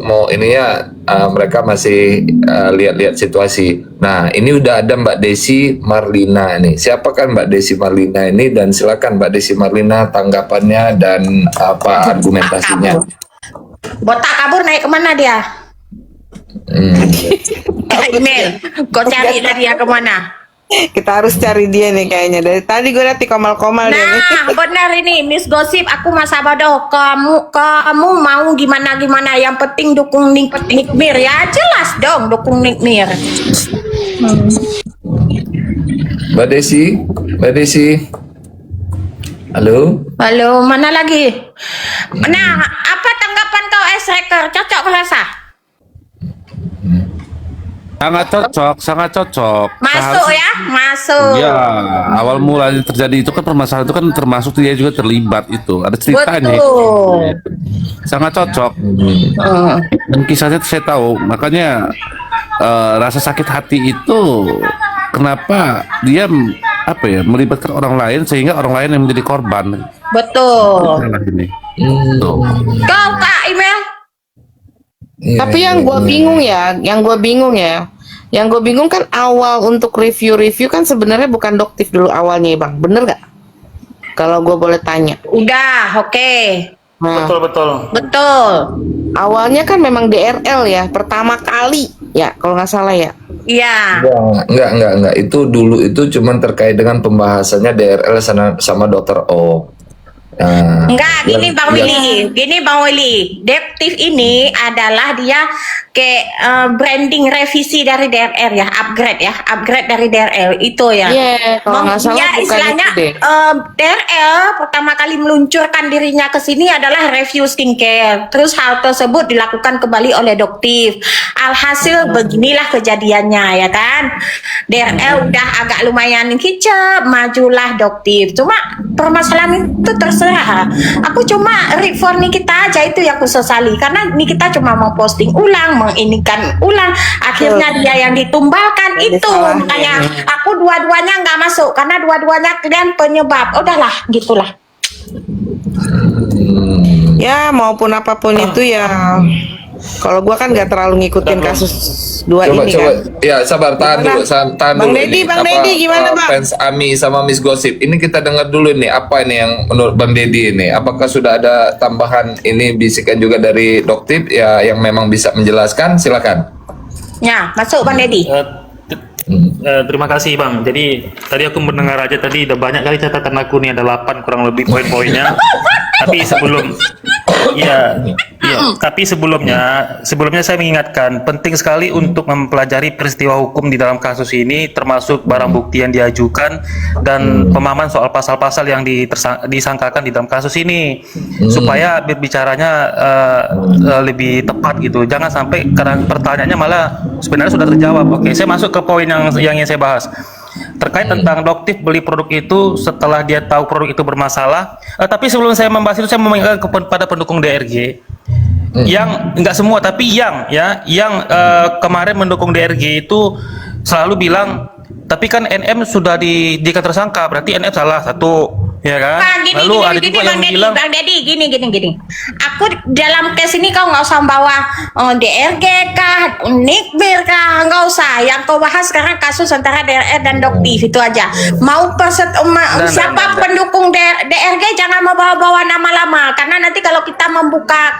D: mereka masih lihat-lihat situasi. Nah, ini udah ada Mbak Desi Marlina nih. Siapa kan Mbak Desi Marlina ini? Dan silakan Mbak Desi Marlina tanggapannya dan apa argumentasinya.
G: Botak kabur naik kemana dia? Email. Kau cari dia kemana?
C: Kita harus cari dia nih kayaknya. Dari tadi gue liat di komal-komal dia nih.
G: Nah, benar ini Miss Gosip, aku masa bodoh. Kamu mau gimana? Yang penting dukung Nick Mir ya, jelas dong dukung Nick Mir.
D: Mbak Desi. Halo.
G: Halo, mana lagi? Nah, apa tanggapan kau S-Reker? Cocok rasa?
E: Sangat cocok.
G: Masuk ya, masuk.
E: Ya, awal mulanya terjadi itu kan permasalahan itu kan termasuk dia juga terlibat itu. Ada ceritanya.
G: Betul.
E: Sangat cocok. Dan kisahnya saya tahu, makanya rasa sakit hati itu kenapa dia melibatkan orang lain sehingga orang lain yang menjadi korban.
G: Betul.
E: Ini.
G: Kau Kak Email?
C: Tapi yang gue bingung kan awal untuk review kan sebenarnya bukan Doktif dulu awalnya, Bang. Bener gak? Kalau gue boleh tanya.
G: Udah, oke.
C: Nah,
A: Betul.
G: Betul.
C: awalnya kan memang DRL ya, pertama kali ya, kalau nggak salah ya.
G: Iya.
D: Enggak. Itu dulu itu cuman terkait dengan pembahasannya DRL sama Dokter O. Nah,
G: Enggak, gini Bang Willy. Deptif ini adalah dia branding revisi dari DRL ya, upgrade dari DRL itu ya.
C: Iya, kalau nggak salah
G: Ya,
C: bukan
G: istilahnya
C: itu deh.
G: DRL pertama kali meluncurkan dirinya ke sini adalah review skincare. Terus hal tersebut dilakukan kembali oleh Doktif. Alhasil beginilah kejadiannya ya kan. DRL udah agak lumayan kicep, majulah Doktif. Cuma permasalahan itu terserah. Aku cuma for Nikita aja itu yang aku sesali karena Nikita cuma mau posting ulang, menginikan ulang. Akhirnya dia yang ditumbalkan
C: Jadi
G: itu.
C: salahnya.
G: Makanya aku dua-duanya nggak masuk karena dua-duanya kalian penyebab. Udahlah, gitulah.
C: Ya maupun apapun itu ya. Kalau gua kan nggak terlalu ngikutin kasus dua
D: coba
C: ini kan.
D: ya sabar, tahan
C: Gimana?
D: dulu, tahan
C: Bang
D: dulu.
C: Deddy,
D: Ini
C: Bang
D: apa,
C: Deddy, gimana, Bang?
D: fans Ami sama Miss Gossip ini kita dengar dulu nih, apa ini yang menurut Bang Deddy ini, apakah sudah ada tambahan ini bisikan juga dari Doktip ya yang memang bisa menjelaskan? Silakan.
G: Ya, masuk Bang Deddy.
H: Terima kasih Bang. Jadi tadi aku mendengar aja tadi udah banyak kali catatan aku nih, ada 8 kurang lebih poin-poinnya. Tapi tapi sebelumnya saya mengingatkan penting sekali untuk mempelajari peristiwa hukum di dalam kasus ini, termasuk barang bukti yang diajukan dan pemahaman soal pasal-pasal yang disangkakan di dalam kasus ini, supaya berbicaranya lebih tepat gitu. Jangan sampai karena pertanyaannya malah sebenarnya sudah terjawab. Oke, saya masuk ke poin yang ingin saya bahas. Terkait tentang Doktif beli produk itu setelah dia tahu produk itu bermasalah. Tapi sebelum saya membahas itu, saya mau mengingatkan kepada pendukung DRG yang enggak semua, tapi yang kemarin mendukung DRG itu selalu bilang, tapi kan NM sudah dijadikan tersangka, berarti NM salah satu. Ya kan?
G: Nah, gini,
H: Lalu ada juga yang bilang,
G: Bang Deddy, gini. Aku dalam case ini kau nggak usah bawa DRG kah, Nikbir kah, nggak usah. Yang kau bahas sekarang kasus antara DRL dan Doktif itu aja. Mau siapa pendukung DRG jangan membawa-bawa nama lama, karena nanti kalau kita membuka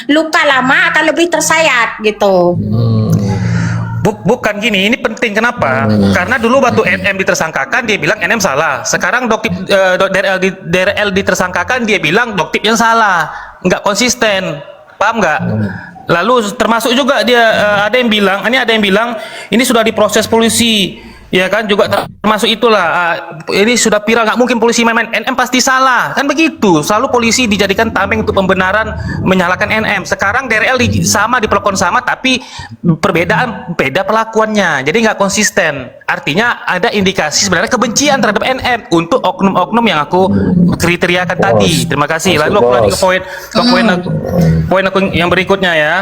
G: luka lama akan lebih tersayat gitu.
H: Bukan gini, ini penting. Kenapa? Karena dulu waktu NM ditersangkakan dia bilang NM salah. Sekarang DRL ditersangkakan dia bilang Doktip yang salah. Nggak konsisten. Paham nggak? Lalu termasuk juga dia ada yang bilang ini sudah diproses polisi. Ya kan, juga termasuk itulah ini sudah viral, nggak mungkin polisi main-main, NM pasti salah, kan begitu. Selalu polisi dijadikan tameng untuk pembenaran menyalahkan NM. Sekarang DRL diperlakukan sama, tapi beda perlakuannya, jadi nggak konsisten. Artinya ada indikasi sebenarnya kebencian terhadap NM untuk oknum-oknum yang aku kriteriakan tadi. Terima kasih. Lalu aku lanjut ke poin aku yang berikutnya ya.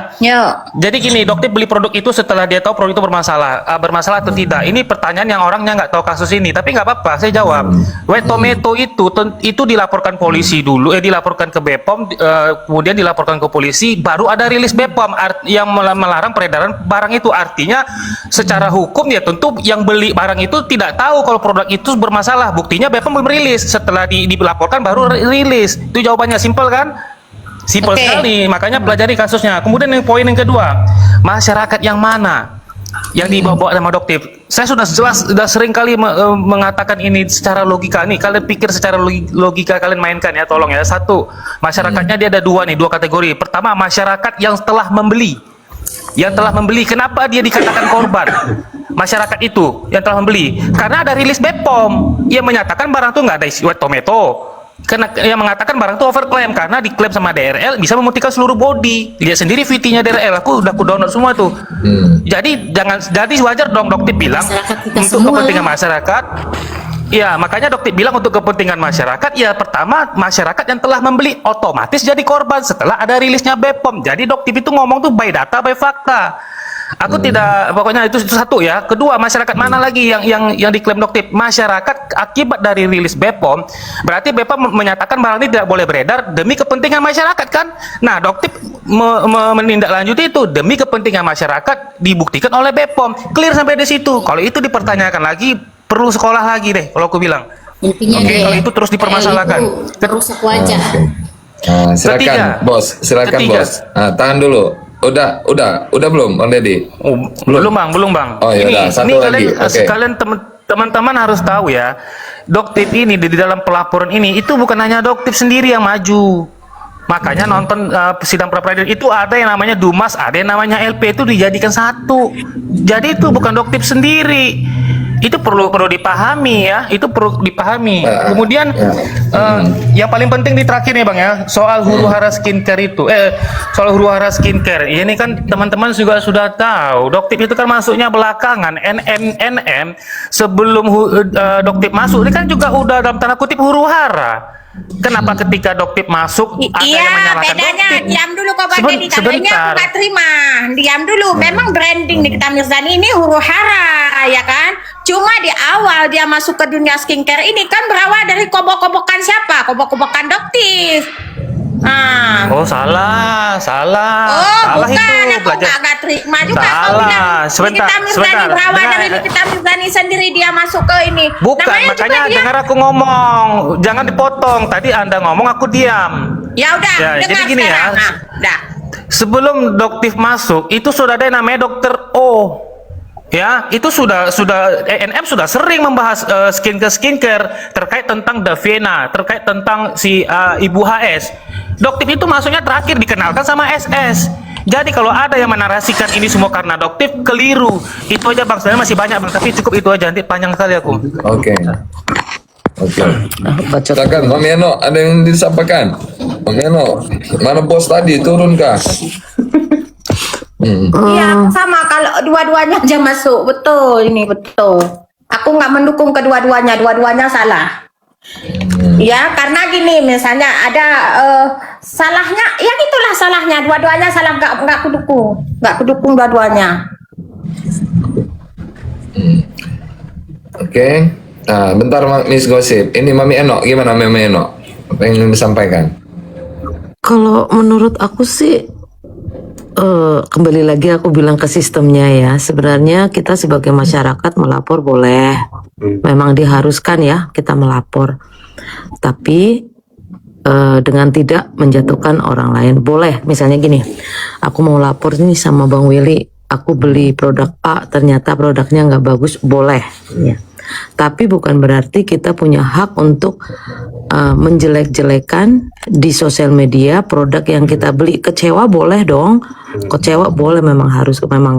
H: Jadi gini, Doktip beli produk itu setelah dia tahu produk itu bermasalah atau tidak. Ini pertanyaan yang orangnya nggak tahu kasus ini, tapi nggak apa-apa, saya jawab. Wet tomato itu dilaporkan polisi dulu, dilaporkan ke BPOM, kemudian dilaporkan ke polisi, baru ada rilis BPOM yang melarang peredaran barang itu. Artinya secara hukum ya tentu yang beli barang itu tidak tahu kalau produk itu bermasalah. Buktinya BPOM belum rilis, setelah dilaporkan baru rilis. Itu jawabannya, simpel kan? Simpel sekali, makanya pelajari kasusnya. Kemudian yang poin yang kedua, masyarakat yang mana yang dibawa nama Doktip? Saya sudah sering kali mengatakan ini secara logika nih. Kalian pikir secara logika, kalian mainkan ya, tolong ya. Satu, masyarakatnya dia ada dua kategori. Pertama, masyarakat yang telah membeli. Kenapa dia dikatakan korban? Masyarakat itu yang telah membeli karena ada rilis BPOM yang menyatakan barang itu nggak ada isi wet tomato. Karena yang mengatakan barang itu overclaim karena diklaim sama DRL bisa memutihkan seluruh body. Lihat sendiri VT-nya DRL, aku download semua tuh. Jadi wajar dong Doktip bilang untuk kepentingan masyarakat. Ya, makanya Doktip bilang untuk kepentingan masyarakat, ya pertama masyarakat yang telah membeli otomatis jadi korban setelah ada rilisnya BPOM. Jadi Doktip itu ngomong tuh by data by fakta. Aku tidak, pokoknya itu satu ya. Kedua, masyarakat mana lagi yang diklaim Doktip? Masyarakat akibat dari rilis BPOM, berarti BPOM menyatakan barang ini tidak boleh beredar demi kepentingan masyarakat kan? Nah, Doktip menindaklanjuti itu demi kepentingan masyarakat dibuktikan oleh BPOM. Clear sampai di situ. Kalau itu dipertanyakan lagi, perlu sekolah lagi deh kalau aku bilang.
I: Intinya
H: kalau itu terus dipermasalahkan.
I: merusak wajah.
D: Nah, silakan
H: Ketiga.
D: bos, silakan
H: Ketiga.
D: bos. Nah, tahan dulu. Udah belum Bang Deddy?
H: Oh, belum bang.
D: Oh, ya udah, satu lagi.
H: Kalian,
D: Oke.
H: kalian teman-teman harus tahu ya, Doktip ini di dalam pelaporan ini itu bukan hanya Doktip sendiri yang maju. Makanya nonton sidang pra peradilan itu ada yang namanya Dumas, ada yang namanya LP, itu dijadikan satu. Jadi itu bukan Doktip sendiri. Itu perlu dipahami ya, itu perlu dipahami. Kemudian yang paling penting di terakhir nih Bang ya, soal huru hara skincare itu. Soal huru hara skincare. Ini kan teman-teman juga sudah tahu, Doktip itu kan masuknya belakangan. NM sebelum Doktip masuk ini kan juga udah dalam tanda kutip huru hara. Kenapa ketika Doktip masuk ada yang
G: Iya,
H: menyalahkan
G: bedanya
H: Doktip?
G: diam dulu kok Bang Deddy, kalau ini aku
H: Sebentar.
G: nggak terima. Diam dulu, memang branding Nikita Mirzani ini huru hara, ya kan? Cuma di awal dia masuk ke dunia skincare ini kan berawal dari kobok-kobokan siapa? Kobok-kobokan Doktip.
H: Oh salah.
G: Oh,
H: Salah
G: bukan,
H: itu
G: aku nggak terima juga. Kau
H: Salah.
G: bilang
H: Sebentar,
G: Nikita Mirzani
H: sebentar.
G: berawal
H: Dengar.
G: dari Nikita Mirzani sendiri dia masuk ke ini.
H: Bukan,
G: Namanya juga
H: makanya
G: dia-
H: dengar aku ngomong. Jangan dipotong. Tadi Anda ngomong, aku diam.
G: Ya udah,
H: Ya,
G: dengar
H: jadi gini ya.
G: sekarang. Nah, dah.
H: Sebelum Doktip masuk, itu sudah ada yang namanya Dokter O. Ya, itu sudah ENM sudah sering membahas skincare terkait tentang Davena, terkait tentang si Ibu HS. Doktip itu masuknya terakhir dikenalkan sama SS. Jadi kalau ada yang menarasikan ini semua karena Doktip, keliru. Itu aja Bang, sebenarnya masih banyak Bang, tapi cukup itu aja, nanti panjang sekali aku.
D: Oke. Silakan Mami Eno, ada yang disampaikan? Mami Eno, mana bos tadi turun kah?
G: Iya, sama kalau dua-duanya aja masuk. Betul, ini betul. Aku nggak mendukung dua-duanya salah. Ya, karena gini, misalnya ada salahnya, ya itulah salahnya. Dua-duanya salah, nggak aku dukung dua-duanya.
D: Oke. Nah, bentar Miss Gosip. Ini Mami Eno, gimana Mami Eno? Apa yang ingin disampaikan?
I: Kalau menurut aku sih kembali lagi aku bilang ke sistemnya ya. Sebenarnya kita sebagai masyarakat melapor boleh. Memang diharuskan ya kita melapor. Tapi dengan tidak menjatuhkan orang lain. Boleh, misalnya gini. Aku mau lapor nih sama Bang Willy, aku beli produk A, ternyata produknya nggak bagus, boleh. Ya. Tapi bukan berarti kita punya hak untuk menjelek-jelekan di sosial media produk yang kita beli. Kecewa boleh dong, kecewa boleh, memang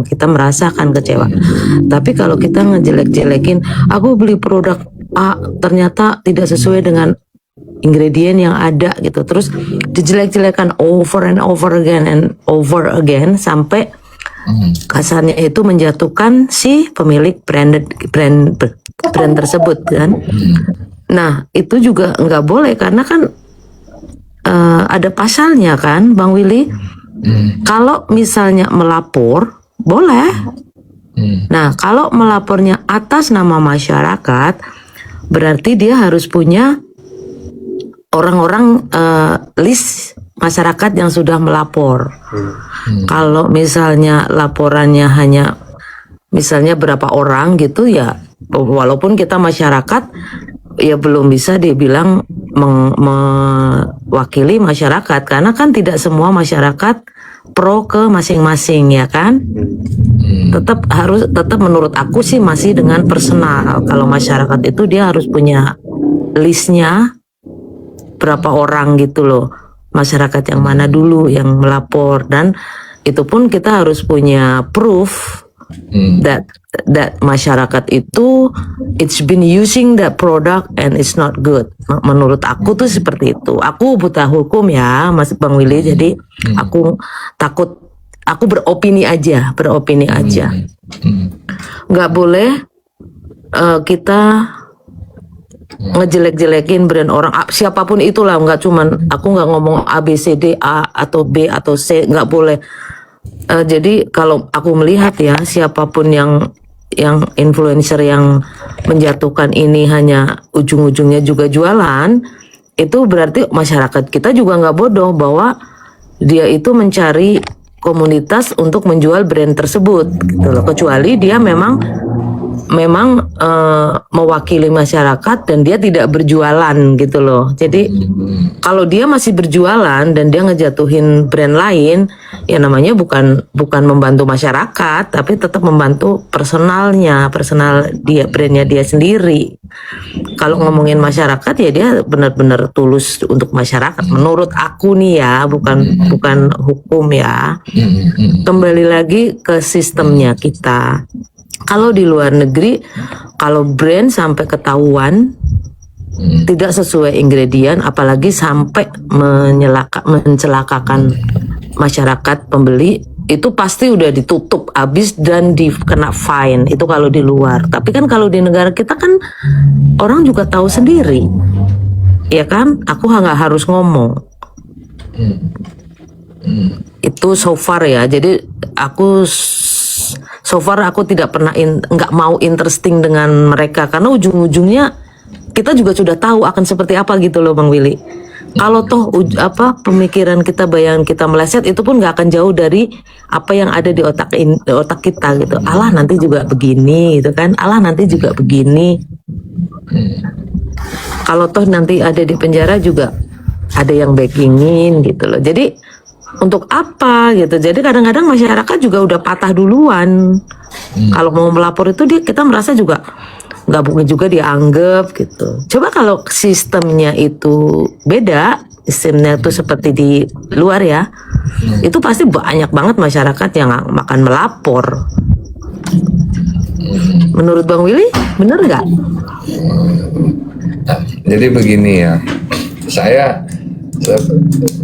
I: kita merasakan kecewa. Tapi kalau kita ngejelek-jelekin, aku beli produk A ternyata tidak sesuai dengan ingredient yang ada gitu, terus dijelek-jelekan over and over again sampai kasarnya itu menjatuhkan si pemilik brand tersebut kan. Nah itu juga nggak boleh karena kan ada pasalnya kan Bang Willy. Kalau misalnya melapor boleh. Nah kalau melapornya atas nama masyarakat berarti dia harus punya orang-orang list masyarakat yang sudah melapor. Kalau misalnya laporannya hanya misalnya berapa orang gitu ya, walaupun kita masyarakat ya belum bisa dibilang mewakili masyarakat karena kan tidak semua masyarakat pro ke masing-masing ya kan. Tetap menurut aku sih masih dengan personal. Kalau masyarakat itu dia harus punya listnya berapa orang gitu loh, masyarakat yang mana dulu yang melapor, dan itu pun kita harus punya proof that masyarakat itu it's been using that product and it's not good. Menurut aku tuh seperti itu. Aku buta hukum ya Mas Bang Willy, jadi aku beropini aja. Nggak boleh kita ngejelek-jelekin brand orang siapapun itulah, nggak cuman aku nggak ngomong A B C D A atau B atau C, nggak boleh. Jadi kalau aku melihat ya siapapun yang influencer yang menjatuhkan ini hanya ujung-ujungnya juga jualan, itu berarti masyarakat kita juga nggak bodoh bahwa dia itu mencari komunitas untuk menjual brand tersebut gitu loh. Kecuali dia memang memang mewakili masyarakat dan dia tidak berjualan gitu loh. Jadi kalau dia masih berjualan dan dia ngejatuhin brand lain, ya namanya bukan membantu masyarakat, tapi tetap membantu personal dia, brandnya dia sendiri. Kalau ngomongin masyarakat ya dia benar-benar tulus untuk masyarakat. Menurut aku nih ya, bukan hukum ya. Kembali lagi ke sistemnya kita. Kalau di luar negeri, kalau brand sampai ketahuan tidak sesuai ingredient, apalagi sampai mencelakakan masyarakat pembeli, itu pasti udah ditutup habis dan dikena fine. Itu kalau di luar. Tapi kan kalau di negara kita kan orang juga tahu sendiri, ya kan? Aku nggak harus ngomong. Itu so far ya. Jadi aku so far aku tidak pernah nggak mau interesting dengan mereka karena ujung-ujungnya kita juga sudah tahu akan seperti apa gitu loh Bang Willy. Kalau toh pemikiran kita, bayangan kita meleset, itu pun nggak akan jauh dari apa yang ada di otak kita gitu. Allah nanti juga begini gitu kan. Allah nanti juga begini. Kalau toh nanti ada di penjara juga ada yang backingin gitu loh. Jadi untuk apa gitu. Jadi kadang-kadang masyarakat juga udah patah duluan. Kalau mau melapor itu kita merasa juga nggak mungkin juga dianggap gitu. Coba kalau sistemnya itu beda, sistemnya itu seperti di luar ya, itu pasti banyak banget masyarakat yang akan melapor. Menurut Bang Willy, bener nggak?
D: Nah, jadi begini ya, saya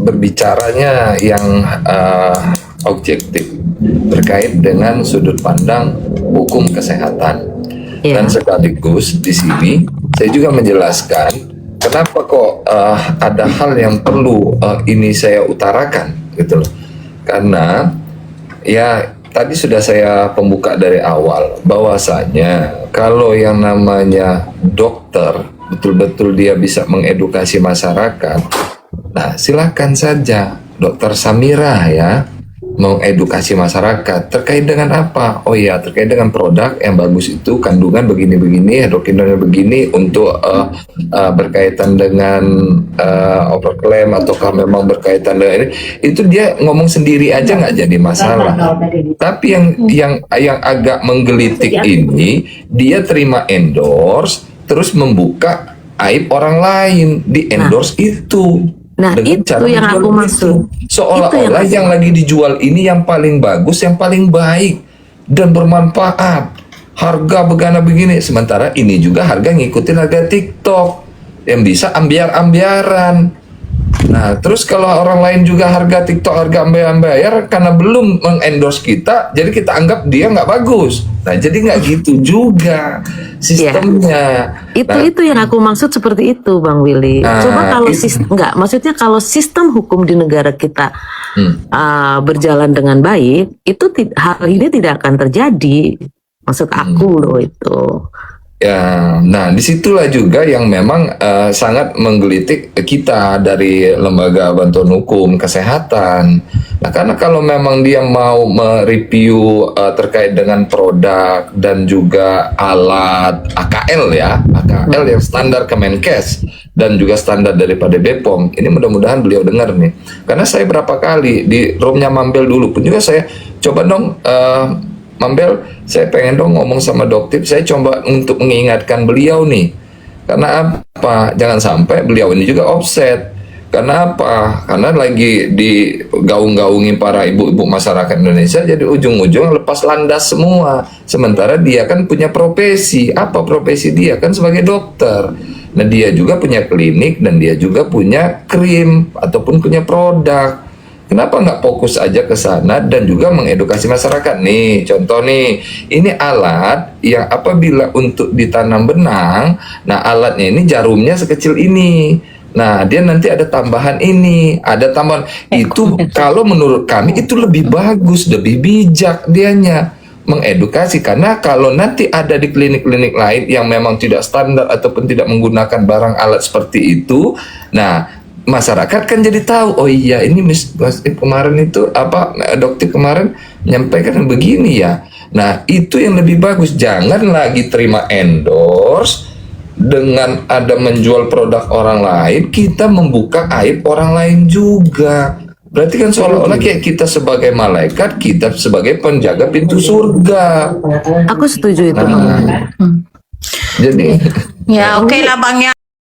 D: berbicaranya yang objektif terkait dengan sudut pandang hukum kesehatan. Dan sekaligus di sini saya juga menjelaskan kenapa kok ada hal yang perlu ini saya utarakan gitu loh. Karena ya tadi sudah saya pembuka dari awal bahwasanya kalau yang namanya dokter betul-betul dia bisa mengedukasi masyarakat. Nah, silakan saja Dokter Samira ya mengedukasi masyarakat terkait dengan apa? Oh iya, terkait dengan produk yang bagus itu kandungan begini-begini, endokrinnya begini untuk berkaitan dengan overclaim ataukah memang berkaitan dengan ini, itu dia ngomong sendiri aja nggak jadi masalah. Tapi yang agak menggelitik ini dia terima endorse terus membuka aib orang lain di endorse itu.
I: Nah,
D: dengan
I: itu yang aku maksud.
D: Seolah-olah yang lagi dijual ini yang paling bagus, yang paling baik dan bermanfaat. Harga begana begini, sementara ini juga harga ngikutin harga TikTok yang bisa ambiar-ambiaran. Nah, terus kalau orang lain juga harga TikTok harga ambiar-ambiar karena belum mengendorse kita, jadi kita anggap dia nggak bagus. Nah, jadi nggak gitu juga sistemnya.
I: Itu yang aku maksud seperti itu, Bang Willy. Coba kalau maksudnya kalau sistem hukum di negara kita berjalan dengan baik, itu hal ini tidak akan terjadi. Maksud aku loh itu.
D: Ya, nah disitulah juga yang memang sangat menggelitik kita dari lembaga bantuan hukum kesehatan. Nah, karena kalau memang dia mau mereview terkait dengan produk dan juga alat AKL ya, AKL yang standar Kemenkes dan juga standar daripada BPOM, ini mudah-mudahan beliau dengar nih. Karena saya berapa kali di roomnya Mambel dulu pun juga saya coba dong. Mambel, saya pengen dong ngomong sama Doktip, saya coba untuk mengingatkan beliau nih. Karena apa? Jangan sampai beliau ini juga offset. Karena apa? Karena lagi digaung-gaungin para ibu-ibu masyarakat Indonesia, jadi ujung-ujung lepas landas semua. Sementara dia kan punya profesi. Apa profesi dia? Kan sebagai dokter. Nah, dia juga punya klinik dan dia juga punya krim ataupun punya produk. Kenapa nggak fokus aja ke sana dan juga mengedukasi masyarakat? Nih, contoh nih, ini alat yang apabila untuk ditanam benang, nah alatnya ini jarumnya sekecil ini. Nah, dia nanti ada tambahan ini, ada tambahan itu. Kalau menurut kami itu lebih bagus, lebih bijak dianya mengedukasi, karena kalau nanti ada di klinik-klinik lain yang memang tidak standar ataupun tidak menggunakan barang alat seperti itu, nah masyarakat kan jadi tahu, oh iya ini kemarin itu apa Dokter kemarin menyampaikan begini ya. Nah, itu yang lebih bagus. Jangan lagi terima endorse dengan ada menjual produk orang lain, kita membuka aib orang lain juga. Berarti kan seolah-olah kayak kita sebagai malaikat, kita sebagai penjaga pintu surga.
I: Aku setuju itu.
D: Nah, jadi
G: Ya oke lah Bang ya.